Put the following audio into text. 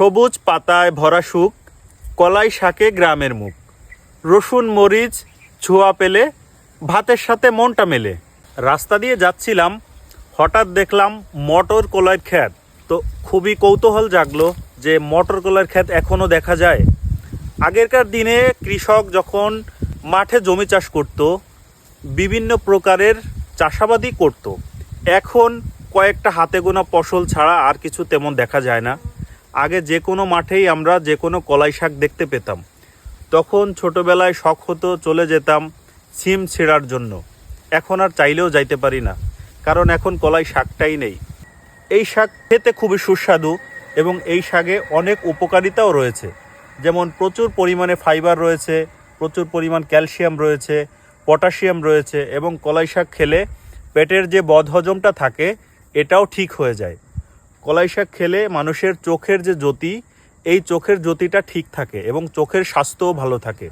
সবুজ পাতায় ভরা সুখ, কলাই শাকে গ্রামের মুখ, রসুন মরিচ ছোঁয়া পেলে ভাতের সাথে মনটা মেলে। রাস্তা দিয়ে যাচ্ছিলাম, হঠাৎ দেখলাম মটর কলাইয়ের ক্ষেত। তো খুবই কৌতূহল জাগলো যে মটর কলাইয়ের ক্ষেত এখনও দেখা যায়। আগেরকার দিনে কৃষক যখন মাঠে জমি চাষ করত, বিভিন্ন প্রকারের চাষাবাদই করত। এখন কয়েকটা হাতে গোনা ফসল ছাড়া আর কিছু তেমন দেখা যায় না। আগে যে কোনো মাঠেই আমরা যে কোনো কলাই শাক দেখতে পেতাম। তখন ছোটোবেলায় শখ হতো, চলে যেতাম সিম ছেঁড়ার জন্য। এখন আর চাইলেও যাইতে পারি না, কারণ এখন কলাই শাকটাই নেই। এই শাক খেতে খুবই সুস্বাদু এবং এই শাকে অনেক উপকারিতাও রয়েছে, যেমন প্রচুর পরিমাণে ফাইবার রয়েছে, প্রচুর পরিমাণ ক্যালসিয়াম রয়েছে, পটাশিয়াম রয়েছে এবং কলাই শাক খেলে পেটের যে বদহজমটা থাকে এটাও ঠিক হয়ে যায়। কলাই শাক খেলে মানুষের চোখের যে জ্যোতি, এই চোখের জ্যোতিটা ঠিক থাকে এবং চোখের স্বাস্থ্যও ভালো থাকে।